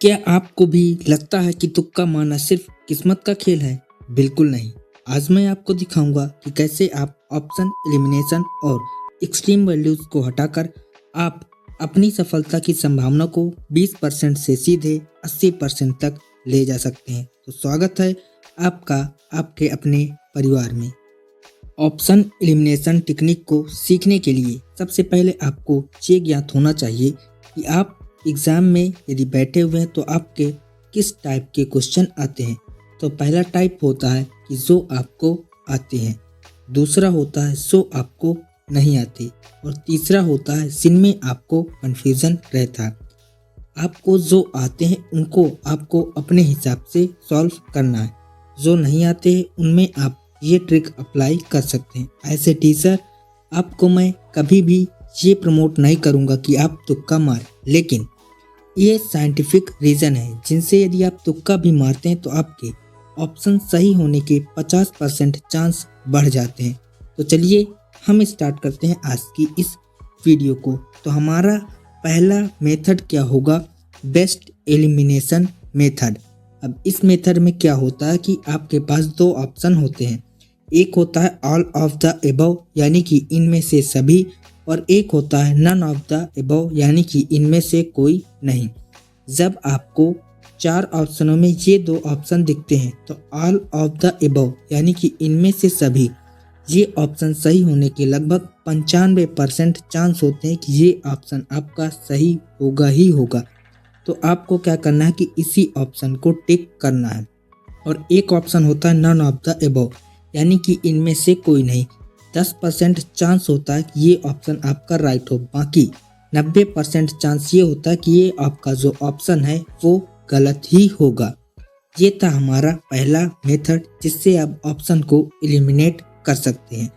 क्या आपको भी लगता है कि तुक्का मारना सिर्फ किस्मत का खेल है? बिल्कुल नहीं। आज मैं आपको दिखाऊंगा कि कैसे आप ऑप्शन एलिमिनेशन और एक्सट्रीम वैल्यूज को हटाकर आप अपनी सफलता की संभावना को 20% से सीधे 80% तक ले जा सकते हैं। तो स्वागत है आपका आपके अपने परिवार में। ऑप्शन एलिमिनेशन टेक्निक को सीखने के लिए सबसे पहले आपको ये ज्ञात होना चाहिए कि आप एग्ज़ाम में यदि बैठे हुए हैं तो आपके किस टाइप के क्वेश्चन आते हैं। तो पहला टाइप होता है कि जो आपको आते हैं, दूसरा होता है जो आपको नहीं आते और तीसरा होता है जिनमें आपको कन्फ्यूज़न रहता है। आपको जो आते हैं उनको आपको अपने हिसाब से सॉल्व करना है, जो नहीं आते हैं उनमें आप ये ट्रिक अप्लाई कर सकते हैं। ऐसे टीचर आपको मैं कभी भी ये प्रमोट नहीं करूँगा कि आप तुक्का मारें, लेकिन ये साइंटिफिक रीज़न है जिनसे यदि आप तुक्का भी मारते हैं तो आपके ऑप्शन सही होने के 50% चांस बढ़ जाते हैं। तो चलिए हम स्टार्ट करते हैं आज की इस वीडियो को। तो हमारा पहला मेथड क्या होगा? Best elimination method. अब इस मेथड में क्या होता है कि आपके पास दो ऑप्शन होते हैं। एक होता है ऑल ऑफ द एबव यानी कि इनमें से सभी, और एक होता है नन ऑफ द एबव यानी कि इनमें से कोई नहीं। जब आपको चार ऑप्शनों में ये दो ऑप्शन दिखते हैं तो ऑल ऑफ द एबव यानी कि इनमें से सभी, ये ऑप्शन सही होने के लगभग 95% चांस होते हैं कि ये ऑप्शन आपका सही होगा ही होगा। तो आपको क्या करना है कि इसी ऑप्शन को टिक करना है। और एक ऑप्शन होता है नन ऑफ द एबव यानी कि इनमें से कोई नहीं। 10% चांस होता है कि ये ऑप्शन आपका राइट हो, बाकी 90% चांस ये होता है कि ये आपका जो ऑप्शन है वो गलत ही होगा। ये था हमारा पहला मेथड जिससे आप ऑप्शन को एलिमिनेट कर सकते हैं।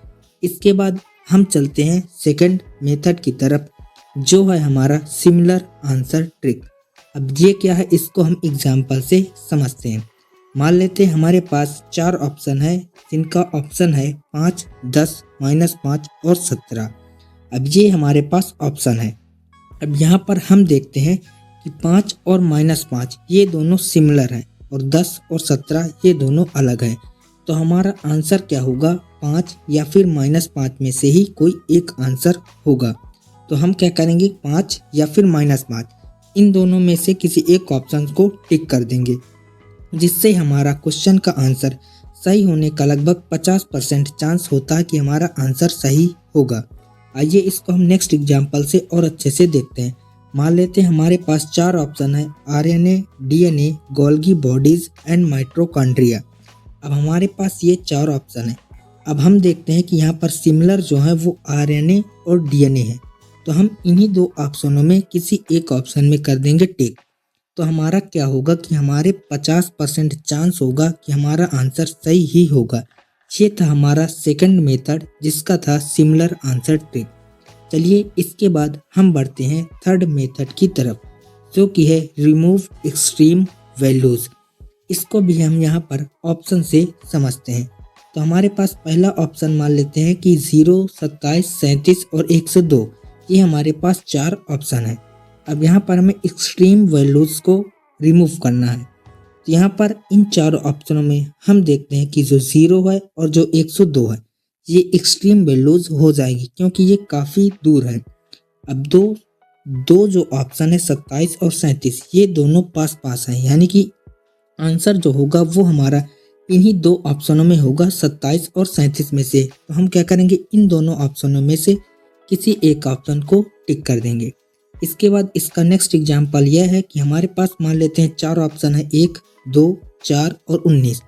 इसके बाद हम चलते हैं सेकंड मेथड की तरफ, जो है हमारा सिमिलर आंसर ट्रिक। अब ये क्या है, इसको हम एग्जाम्पल से समझते हैं। मान लेते हैं हमारे पास चार ऑप्शन है जिनका ऑप्शन है 5, 10, -5 और 17। अब ये हमारे पास ऑप्शन है। अब यहाँ पर हम देखते हैं कि 5 और -5 ये दोनों सिमिलर हैं और 10 और 17 ये दोनों अलग हैं। तो हमारा आंसर क्या होगा? 5 या फिर -5 में से ही कोई एक आंसर होगा। तो हम क्या करेंगे? 5 या फिर -5 इन दोनों में से किसी एक ऑप्शन को टिक कर देंगे, जिससे हमारा क्वेश्चन का आंसर सही होने का लगभग 50% चांस होता है कि हमारा आंसर सही होगा। आइए इसको हम नेक्स्ट एग्जांपल से और अच्छे से देखते हैं। मान लेते हैं हमारे पास चार ऑप्शन है RNA, DNA, Golgi bodies and mitochondria. अब हमारे पास ये चार ऑप्शन है। अब हम देखते हैं कि यहाँ पर सिमिलर जो है वो RNA और DNA है। तो हम इन्हीं दो ऑप्शनों में किसी एक ऑप्शन में कर देंगे टिक। तो हमारा क्या होगा कि हमारे 50% चांस होगा कि हमारा आंसर सही ही होगा। ये था हमारा सेकंड मेथड जिसका था सिमिलर आंसर ट्रिक। चलिए इसके बाद हम बढ़ते हैं थर्ड मेथड की तरफ, जो कि है रिमूव एक्सट्रीम वैल्यूज। इसको भी हम यहाँ पर ऑप्शन से समझते हैं। तो हमारे पास पहला ऑप्शन मान लेते हैं कि 0, 27, 37 और 102 ये हमारे पास चार ऑप्शन है। अब यहाँ पर हमें एक्सट्रीम वैल्यूज को रिमूव करना है। तो यहाँ पर इन चारों ऑप्शनों में हम देखते हैं कि जो 0 है और जो 102 है ये एक्सट्रीम वैल्यूज हो जाएगी क्योंकि ये काफ़ी दूर है। अब दो जो ऑप्शन है 27 और 37 ये दोनों पास पास हैं, यानी कि आंसर जो होगा वो हमारा इन्हीं दो ऑप्शनों में होगा, 27 और 37 में से। तो हम क्या करेंगे? इन दोनों ऑप्शनों में से किसी एक ऑप्शन को टिक कर देंगे। इसके बाद इसका नेक्स्ट एग्जाम्पल यह है कि हमारे पास मान लेते हैं चार ऑप्शन है 1, 2, 4 और 19।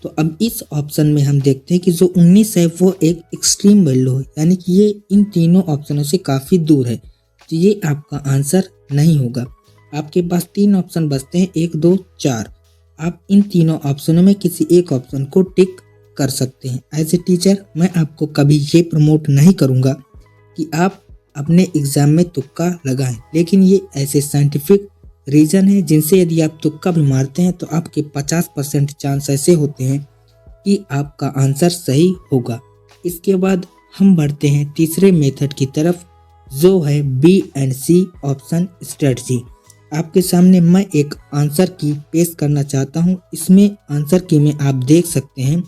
तो अब इस ऑप्शन में हम देखते हैं कि जो 19 है वो एक एक्सट्रीम वैल्यू है, यानी कि ये इन तीनों ऑप्शनों से काफ़ी दूर है। तो ये आपका आंसर नहीं होगा। आपके पास तीन ऑप्शन बचते हैं 1, 2, 4। आप इन तीनों ऑप्शनों में किसी एक ऑप्शन को टिक कर सकते हैं। एज ए टीचर मैं आपको कभी ये प्रमोट नहीं करूँगा कि आप अपने एग्जाम में तुक्का लगाएं, लेकिन ये ऐसे साइंटिफिक रीज़न है जिनसे यदि आप तुक्का भी मारते हैं तो आपके 50% चांस ऐसे होते हैं कि आपका आंसर सही होगा। इसके बाद हम बढ़ते हैं तीसरे मेथड की तरफ, जो है B and C option strategy. आपके सामने मैं एक आंसर की पेश करना चाहता हूँ। इसमें आंसर की में आप देख सकते हैं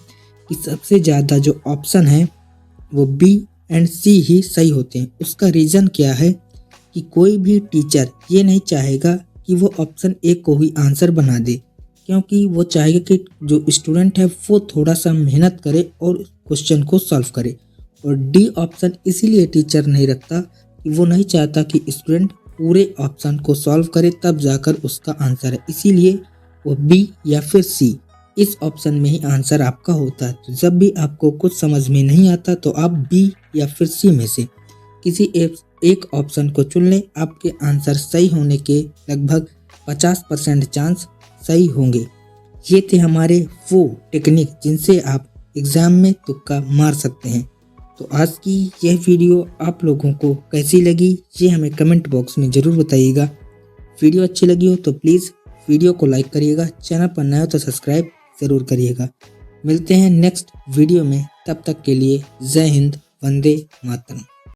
कि सबसे ज़्यादा जो ऑप्शन है वो बी एंड सी ही सही होते हैं। उसका रीज़न क्या है कि कोई भी टीचर ये नहीं चाहेगा कि वो ऑप्शन ए को ही आंसर बना दे, क्योंकि वो चाहेगा कि जो स्टूडेंट है वो थोड़ा सा मेहनत करे और क्वेश्चन को सॉल्व करे। और डी ऑप्शन इसीलिए टीचर नहीं रखता कि वो नहीं चाहता कि स्टूडेंट पूरे ऑप्शन को सॉल्व करे तब जाकर उसका आंसर है, इसीलिए वो बी या फिर सी इस ऑप्शन में ही आंसर आपका होता है। तो जब भी आपको कुछ समझ में नहीं आता तो आप बी या फिर सी में से किसी एक ऑप्शन को चुन लें। आपके आंसर सही होने के लगभग 50% चांस सही होंगे। ये थे हमारे वो टेक्निक जिनसे आप एग्ज़ाम में तुक्का मार सकते हैं। तो आज की यह वीडियो आप लोगों को कैसी लगी ये हमें कमेंट बॉक्स में ज़रूर बताइएगा। वीडियो अच्छी लगी हो तो प्लीज़ वीडियो को लाइक करिएगा, चैनल पर नए हो तो सब्सक्राइब ज़रूर करिएगा। मिलते हैं नेक्स्ट वीडियो में, तब तक के लिए जय हिंद, वंदे मातरम।